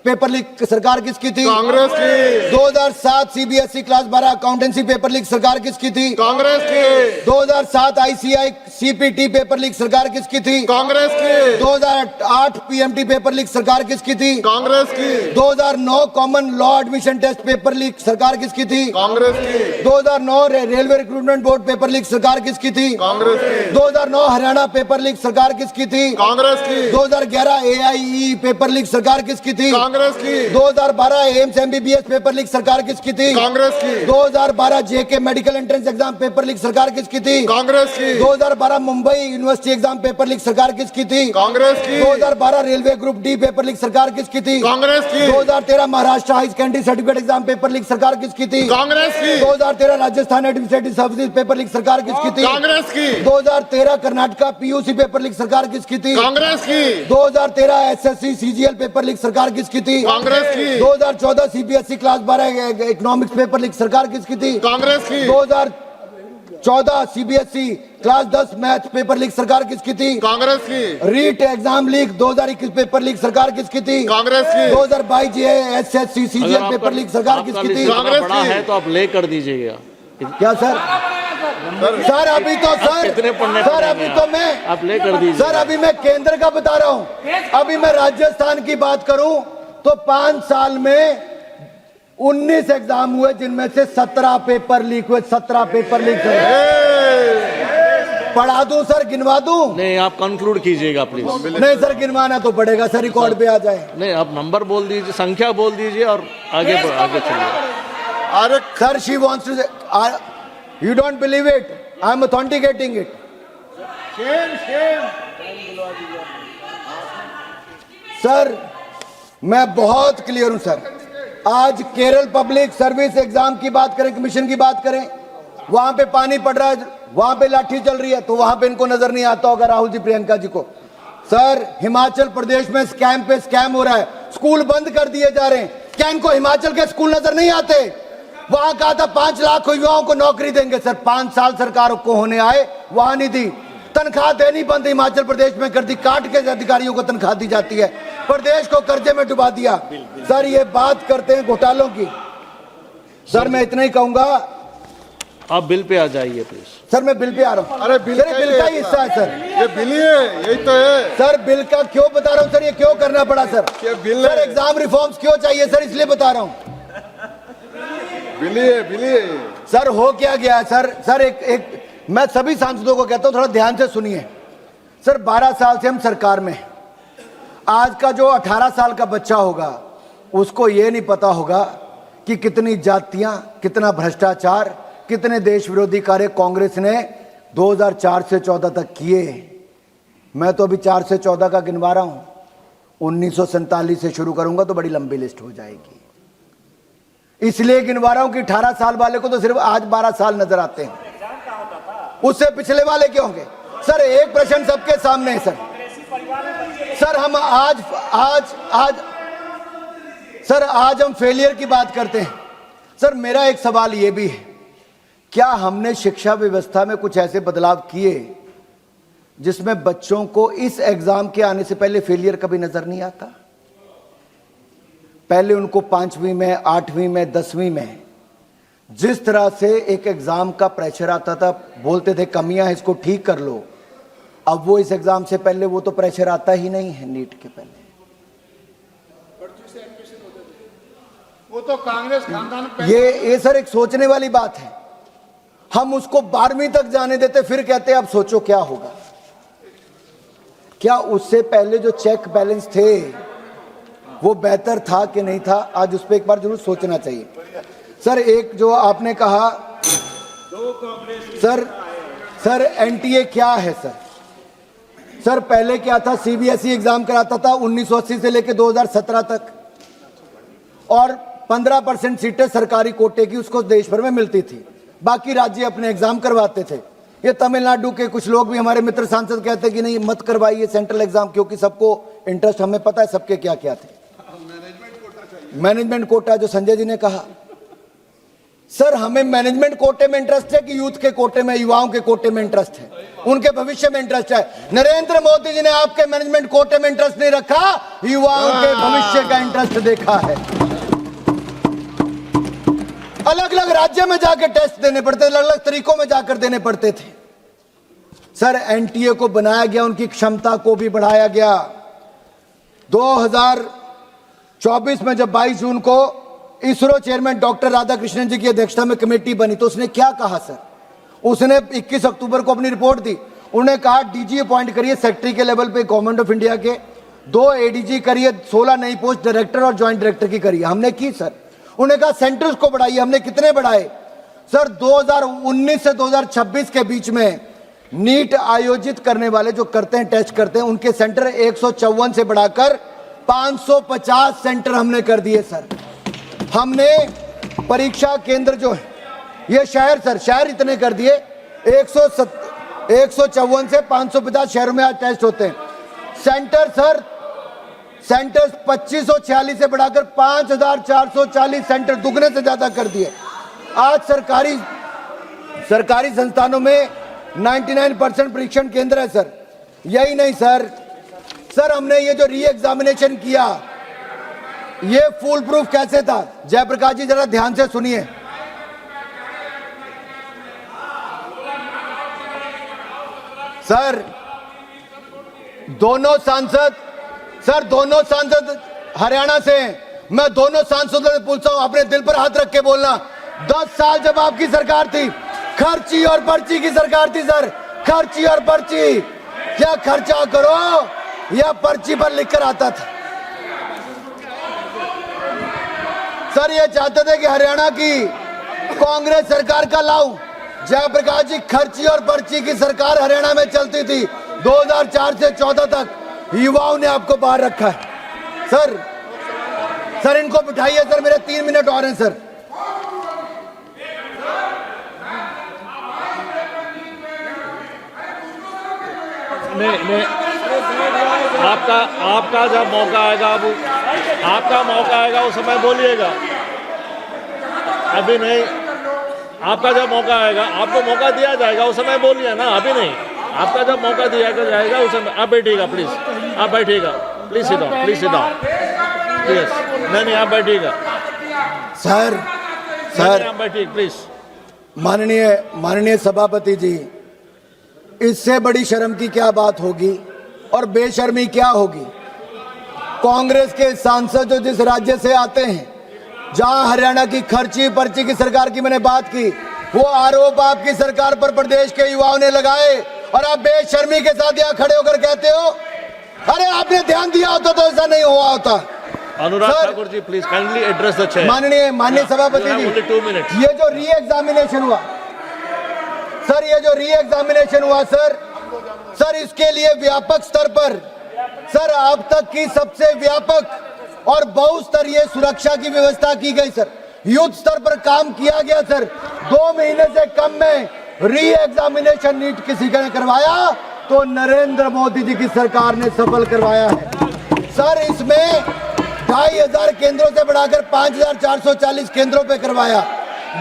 paper leak सरकार किसकी थी? कांग्रेस की। 2007 CBSE class 12 accountancy paper leak सरकार किसकी थी? कांग्रेस की। 2007 आईसीआई सीपीटी पेपर लीक सरकार किसकी थी? कांग्रेस की। 2008 पीएमटी पेपर लीक सरकार किसकी थी? कांग्रेस की। 2009 common law admission test paper leak सरकार किसकी थी? कांग्रेस की। 2009 railway recruitment board paper leak सरकार किसकी थी? कांग्रेस की। 2009 हरियाणा पेपर लीक सरकार किसकी थी? कांग्रेस की। 2011 एआईई पेपर लीक सरकार किसकी थी? कांग्रेस की। 2012 एम्स एमबीबीएस पेपर लीक सरकार किसकी थी? कांग्रेस की। 2012 JK medical entrance exam paper leak सरकार किसकी थी? कांग्रेस की। 2012 Mumbai university exam paper leak सरकार किसकी थी? कांग्रेस की। 2012 railway group D paper leak सरकार किसकी थी? कांग्रेस की। 2013 Maharashtra high secondary certificate exam paper leak सरकार किसकी थी? कांग्रेस की। 2013 Rajasthan administrative services paper leak सरकार किसकी थी? कांग्रेस की। 2013 कर्नाटका पीयूसी पेपर लीक सरकार किसकी थी? कांग्रेस की। 2013 एसएससी सीजीएल पेपर लीक सरकार किसकी थी? कांग्रेस की। 2014 CBSE class 12 economics paper leak सरकार किसकी थी? कांग्रेस की। 2014 CBSE class 10 math paper leak सरकार किसकी थी? कांग्रेस की। REET exam leak 2021 paper leak सरकार किसकी थी? कांग्रेस की। 2022 एसएससी सीजीएल पेपर लीक सरकार किसकी थी? कांग्रेस बड़ा की। है तो आप ले कर दीजिएगा। क्या सर? सर अभी तो सर कितने पढ़ने सर पड़ेंगे अभी तो मैं आप ले कर दीजिए। सर अभी मैं केंद्र का बता रहा हूं। अभी मैं राजस्थान की बात करूं तो 5 साल में 19 एग्जाम हुए, जिनमें से 17 पेपर लीक हुए। 17 पेपर लीक हुए। पढ़ा दूं सर, गिनवा दूं? नहीं, आप कंक्लूड कीजिएगा प्लीज। नहीं सर, गिनवाना तो पड़ेगा सर, रिकॉर्ड पे आ जाए। नहीं, आप नंबर बोल दीजिए, संख्या बोल दीजिए और आगे चलिए। अरे sir, she wants to, you don't believe it, I am authenticating it. Sir मैं बहुत क्लियर हूं सर। आज केरल पब्लिक सर्विस एग्जाम की बात करें, कमीशन की बात करें, वहां पे पानी पड़ रहा है, वहां पे लाठी चल रही है, तो वहां पे इनको नजर नहीं आता होगा राहुल जी, प्रियंका जी को। सर, हिमाचल प्रदेश में स्कैम पे स्कैम हो रहा है, स्कूल बंद कर दिए जा रहे हैं, क्या इनको हिमाचल के स्कूल नजर नहीं आते? वहां कहा था 5 लाख युवाओं को नौकरी देंगे, सर 5 साल सरकार को होने आए, वहां नहीं दी। तनख्वाह देनी बंद हिमाचल प्रदेश में कर दी, काट के अधिकारियों को तनख्वाह दी जाती है, प्रदेश को कर्जे में डुबा दिया। सर, ये बात करते हैं घोटालों की। सर, मैं इतना ही कहूंगा, आप बिल पे आ जाइए प्लीज। सर मैं बिल पे आ रहा हूँ। अरे बिल का ही हिस्सा है सर, ये बिल ही है, यही तो है सर। बिल का क्यों बता रहा हूँ सर, ये क्यों करना पड़ा सर? ये बिल सर, है। एग्जाम रिफॉर्म्स क्यों चाहिए सर, इसलिए बता रहा हूँ। बिल ही है, बिल ही है। सर, हो क्या गया सर एक मैं सभी सांसदों को कहता हूँ, थोड़ा ध्यान से सुनिए। सर, 12 साल से हम सरकार में, आज का जो 18 साल का बच्चा होगा उसको ये नहीं पता होगा कि कितनी जातियां, कितना भ्रष्टाचार, कितने देश विरोधी कार्य कांग्रेस ने 2004 से 14 तक किए। मैं तो अभी 4 से 14 का गिनवा रहा हूं, 1947 से शुरू करूंगा तो बड़ी लंबी लिस्ट हो जाएगी। इसलिए गिनवा रहा हूं कि 18 साल वाले को तो सिर्फ आज 12 साल नजर आते हैं, उससे पिछले वाले क्यों होंगे? सर, एक प्रश्न सबके सामने है सर। सर, हम आज हम फेलियर की बात करते हैं। सर, मेरा एक सवाल यह भी है, क्या हमने शिक्षा व्यवस्था में कुछ ऐसे बदलाव किए जिसमें बच्चों को इस एग्जाम के आने से पहले फेलियर कभी नजर नहीं आता? पहले उनको 5वीं में, 8वीं में, 10वीं में जिस तरह से एक एग्जाम का प्रेशर आता था, बोलते थे कमियां हैं, इसको ठीक कर लो। अब वो इस एग्जाम से पहले वो तो प्रेशर आता ही नहीं है, नीट के पहले। वो तो कांग्रेस खानदान ये सर एक सोचने वाली बात है। हम उसको 12वीं तक जाने देते, फिर कहते अब सोचो क्या होगा। क्या उससे पहले जो चेक बैलेंस थे वो बेहतर था कि नहीं था? आज उस पर एक बार जरूर सोचना चाहिए। सर, एक जो आपने कहा सर एनटीए क्या है सर, पहले क्या था, सीबीएसई एग्जाम कराता था 1980 से लेकर 2017 तक, और 15% सीटें सरकारी कोटे की उसको देश भर में मिलती थी, बाकी राज्य अपने एग्जाम करवाते थे। ये तमिलनाडु के कुछ लोग भी, हमारे मित्र सांसद, कहते कि नहीं मत करवाइए सेंट्रल एग्जाम, क्योंकि सबको इंटरेस्ट, हमें पता है सबके क्या क्या थे। मैनेजमेंट कोटा जो संजय जी ने कहा, सर हमें मैनेजमेंट कोटे में इंटरेस्ट है कि यूथ के कोटे में, युवाओं के कोटे में इंटरेस्ट है, उनके भविष्य में इंटरेस्ट है? नरेंद्र मोदी जी ने आपके मैनेजमेंट कोटे में इंटरेस्ट नहीं रखा, युवाओं के भविष्य का इंटरेस्ट देखा है। अलग अलग राज्य में जाकर टेस्ट देने पड़ते, अलग अलग तरीकों में जाकर देने पड़ते थे। सर, एनटीए को बनाया गया, उनकी क्षमता को भी बढ़ाया गया। 2024 में जब 22 जून को इसरो चेयरमैन डॉक्टर राधाकृष्णन जी की अध्यक्षता में कमेटी बनी, तो उसने क्या कहा सर? उसने 21 अक्टूबर को अपनी रिपोर्ट दी। उन्होंने कहा डीजी अपॉइंट करिए सेक्रेटरी के लेवल पे गवर्नमेंट ऑफ इंडिया के, 2 एडीजी करिए, 16 नई पोस्ट डायरेक्टर और ज्वाइंट डायरेक्टर की करिए। हमने की सर। उन्होंने कहा सेंटर्स को बढ़ाइए, हमने कितने बढ़ाए सर? 2019 से 2026 के बीच में नीट आयोजित करने वाले जो करते हैं, टेस्ट करते हैं, उनके सेंटर 154 से बढ़ाकर 550 सेंटर हमने कर दिए सर। हमने परीक्षा केंद्र जो है, ये शहर इतने कर दिए, 154 से 550 शहरों में आज टेस्ट होते हैं। सेंटर्स 2546 से बढ़ाकर 5440 सेंटर, दुगने से ज्यादा कर दिए। आज सरकारी संस्थानों में 99% परीक्षण केंद्र है सर। यही नहीं सर, हमने ये जो री एग्जामिनेशन किया, ये फुल प्रूफ कैसे था? जयप्रकाश जी जरा ध्यान से सुनिए। सर, दोनों सांसद हरियाणा से हैं। मैं दोनों सांसदों से पूछता हूं, अपने दिल पर हाथ रख के बोलना, 10 साल जब आपकी सरकार थी, खर्ची और पर्ची की सरकार थी सर, खर्ची और पर्ची, क्या खर्चा करो या पर्ची पर लिखकर आता था? सर, ये चाहते थे कि हरियाणा की कांग्रेस सरकार का लाऊं। जयप्रकाश जी, खर्ची और पर्ची की सरकार हरियाणा में चलती थी 2004 से 14 तक। युवाओं ने आपको बाहर रखा है सर इनको बिठाइए सर, मेरे 3 मिनट और हैं सर। नहीं, आपका जब मौका आएगा, आपका मौका आएगा उस समय बोलिएगा, अभी नहीं। आपका जब मौका आएगा, आपको मौका दिया जाएगा, उस समय बोलिए ना, अभी नहीं। आपका जब मौका दिया जाएगा उस समय आप बैठिएगा, प्लीज आप बैठिएगा, please sit down, please sit down, yes. नहीं, आप बैठिएगा सर आप बैठिए प्लीज। माननीय सभापति जी, इससे बड़ी शर्म की क्या बात होगी और बेशर्मी क्या होगी। कांग्रेस के सांसद जो जिस राज्य से आते हैं, जहां हरियाणा की खर्ची पर्ची की सरकार की मैंने बात की, वो आरोप आपकी सरकार पर प्रदेश के युवाओं ने लगाए और आप बेशर्मी के साथ यहाँ खड़े होकर कहते हो, अरे आपने ध्यान दिया होता तो ऐसा नहीं हुआ होता। Anurag Thakur ji, please kindly address the chair. माननीय सभापति जी, ये जो री एग्जामिनेशन हुआ सर, इसके लिए व्यापक स्तर पर सर अब तक की सबसे व्यापक और बहुस्तरीय सुरक्षा की व्यवस्था की गई सर। युद्ध स्तर पर काम किया गया सर। 2 महीने से कम में री एग्जामिनेशन नीट किसी ने करवाया तो नरेंद्र मोदी जी की सरकार ने सफल करवाया है सर। इसमें 2500 केंद्रों से बढ़ाकर 5440 केंद्रों पे करवाया।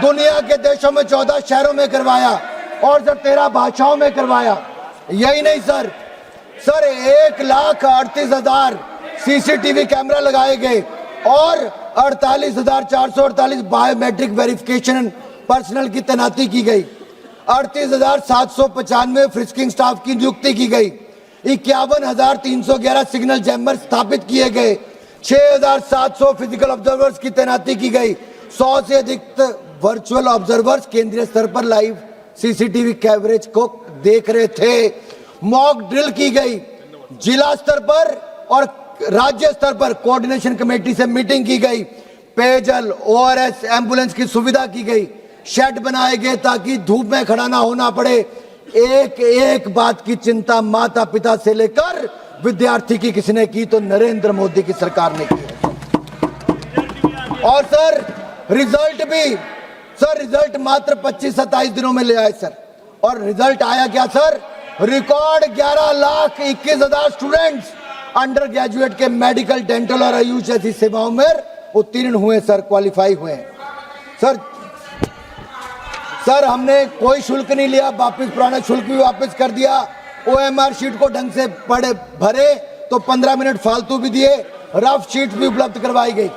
दुनिया के देशों में 14 शहरों में करवाया और सर 13 भाषाओं में करवाया। यही नहीं सर 1,38,000 सीसीटीवी कैमरा लगाए गए और 48,448 बायोमेट्रिक वेरिफिकेशन पर्सनल की तैनाती की गई। 38,795 फ्रिस्किंग स्टाफ की नियुक्ति की गई। 51,311 सिग्नल चैम्बर स्थापित किए गए। 6,700 फिजिकल ऑब्जर्वर्स की तैनाती की गई। 100 से अधिक वर्चुअल ऑब्जर्वर्स केंद्रीय स्तर पर लाइव सीसीटीवी कैमरेज को देख रहे थे। मॉक ड्रिल की गई। जिला स्तर पर और राज्य स्तर पर कोऑर्डिनेशन कमेटी से मीटिंग की गई। पेयजल, ओआरएस, एम्बुलेंस की सुविधा की गई। शेड बनाए गए ताकि धूप में खड़ा ना होना पड़े। एक एक बात की चिंता माता पिता से लेकर विद्यार्थी की किसने की तो नरेंद्र मोदी की सरकार ने की। और सर रिजल्ट मात्र 25-27 दिनों में ले आए सर। और रिजल्ट आया क्या sir? Record 11,21,000 students under graduate के मेडिकल, डेंटल और आयुष जैसी सेवाओं में उत्तीर्ण हुए सर, क्वालिफाई हुए सर हमने कोई शुल्क नहीं लिया, वापस पुराना शुल्क भी वापस कर दिया। ओएमआर शीट को ढंग से भरे तो 15 मिनट फालतू भी दिए। रफ शीट भी उपलब्ध करवाई गई।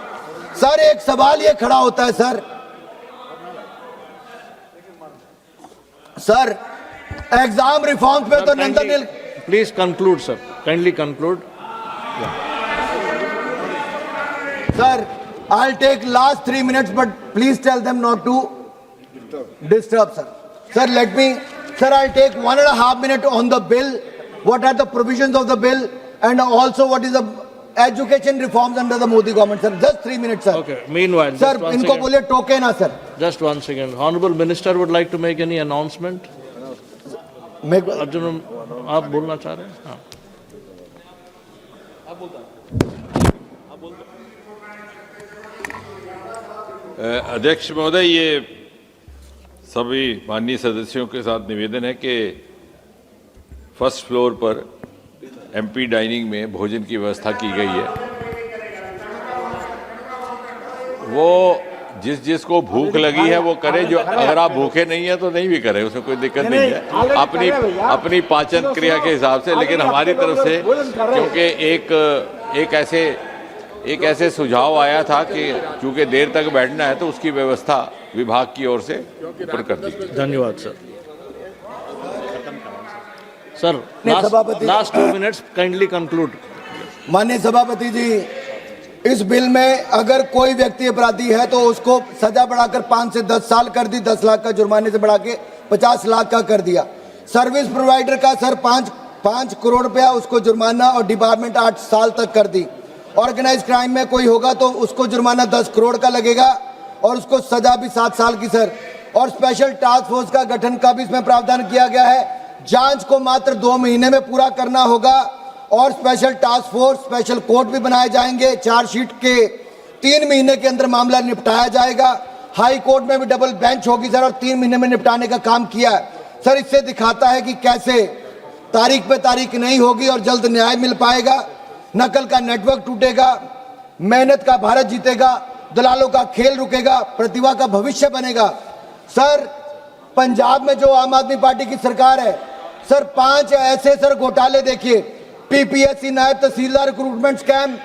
सर एक सवाल ये खड़ा होता है सर एग्जाम रिफॉर्म पे तो Nandan please conclude sir, kindly conclude. Sir I'll take last 3 minutes, but please tell them not to disturb, sir. Sir, I'll take 1.5 minutes on the bill. What are the provisions of the bill, and also what is the education reforms under the Modi government, sir? Just 3 minutes, sir. Okay. Meanwhile, sir, इनको बोलिए टोके ना, sir. Just 1 second. Honorable Minister would like to make any announcement. Arjun, आप बोलना चाह रहे हैं? हाँ. अध्यक्ष महोदय, ये सभी माननीय सदस्यों के साथ निवेदन है कि फर्स्ट फ्लोर पर एमपी डाइनिंग में भोजन की व्यवस्था की गई है। वो जिसको भूख लगी है वो करे, जो अगर आप भूखे नहीं है तो नहीं भी करे, उसमें कोई दिक्कत नहीं है, अपनी पाचन क्रिया के हिसाब से। लेकिन हमारी तरफ से क्योंकि एक ऐसे सुझाव आया था कि चूंकि देर तक बैठना है तो उसकी व्यवस्था विभाग की ओर से ऊपर कर दी। धन्यवाद sir. Last 2 minutes, kindly conclude. माननीय सभापति जी, इस बिल में अगर कोई व्यक्ति अपराधी है तो उसको सजा बढ़ाकर 5 से 10 साल कर दी। 10 लाख का जुर्माने से बढ़ा के 50 लाख का कर दिया। सर्विस प्रोवाइडर का सर 5 करोड़ रुपया उसको जुर्माना और डिपार्टमेंट 8 साल तक कर दी। ऑर्गेनाइज क्राइम में कोई होगा तो उसको जुर्माना 10 करोड़ का लगेगा और उसको सजा भी 7 साल की सर। और स्पेशल टास्क फोर्स का गठन का भी इसमें प्रावधान किया गया है। जांच को मात्र 2 महीने में पूरा करना होगा और special task force, special court भी बनाए जाएंगे। चार्जशीट के 3 महीने के अंदर मामला निपटाया जाएगा। हाई कोर्ट में भी डबल बेंच होगी सर, और 3 महीने में निपटाने का काम किया है सर। इससे दिखाता है कि कैसे तारीख पे तारीख नहीं होगी और जल्द न्याय मिल पाएगा। नकल का नेटवर्क टूटेगा, मेहनत का भारत जीतेगा, दलालों का खेल रुकेगा, प्रतिभा का भविष्य बनेगा। सर पंजाब में जो आम आदमी पार्टी की सरकार है सर, 5 ऐसे सर घोटाले देखिए, पीपीएससी नायब तहसीलदार recruitment scam,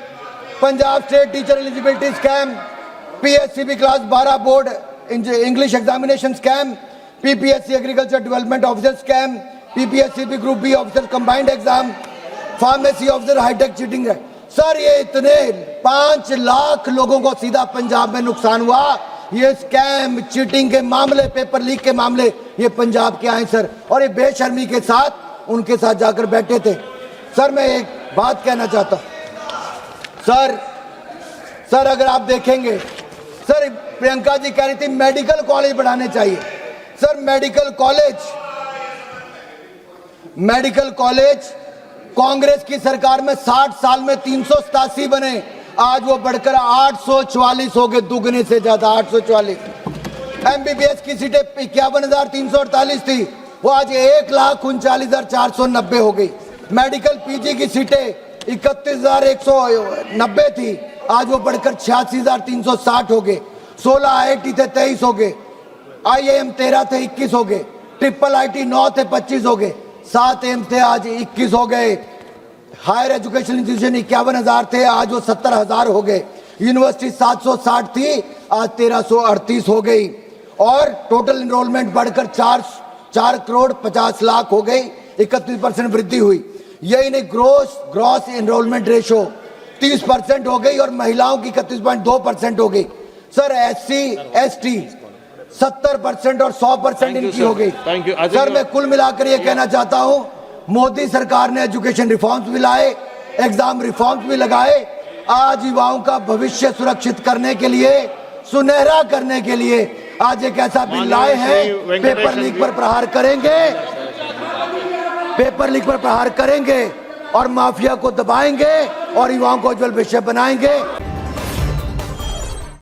Punjab state teacher eligibility scam, PSCB class 12 board English examination scam, PPSC agriculture development officer scam, PPSCB group B officer combined exam, pharmacy officer high tech cheating है sir. ये इतने 5 लाख लोगों को सीधा पंजाब में नुकसान हुआ। ये स्कैम चीटिंग के मामले, पेपर लीक के मामले ये पंजाब के आए सर, और ये बेशर्मी के साथ उनके साथ जाकर बैठे थे। सर मैं एक बात कहना चाहता हूं सर अगर आप देखेंगे सर, प्रियंका जी कह रही थी मेडिकल कॉलेज बढ़ाने चाहिए सर। मेडिकल कॉलेज कांग्रेस की सरकार में 60 साल में 387 बने, आज वो बढ़कर 844 हो गए, दुगने से ज्यादा 844। एमबीबीएस की सीटें 51,348 थी, वो आज 1,39,490 हो गई। मेडिकल पीजी की सीटें 31,190 थी, आज वो बढ़कर 86,360 हो गए। 16 आईआईटी थे 23 हो गए, आईआईएम 13 थे 21 हो गए, ट्रिपल आईटी 9 थे 25 हो गए, 7 एम्स थे आज 21 हो गए। हायर एजुकेशन इंस्टीट्यूशन 51,000 थे, आज वो 70,000 हो गए। यूनिवर्सिटी 760 थी, आज 1,338 हो गई। और टोटल एनरोलमेंट बढ़कर 4 करोड़ 50 लाख हो गई, 31% वृद्धि हुई। यही नहीं, ग्रॉस एनरोलमेंट रेशो 30% हो गई और महिलाओं की 31.2% हो गई। सर एससी एसटी 70% और 100% इनकी हो गई। सर मैं कुल मिलाकर ये कहना चाहता हूं, मोदी सरकार ने एजुकेशन रिफॉर्म्स भी लाए, एग्जाम रिफॉर्म्स भी लगाए। आज युवाओं का भविष्य सुरक्षित करने के लिए, सुनहरा करने के लिए आज एक ऐसा बिल लाए हैं। पेपर लीक पर प्रहार करेंगे और माफिया को दबाएंगे और युवाओं को उज्जवल भविष्य बनाएंगे।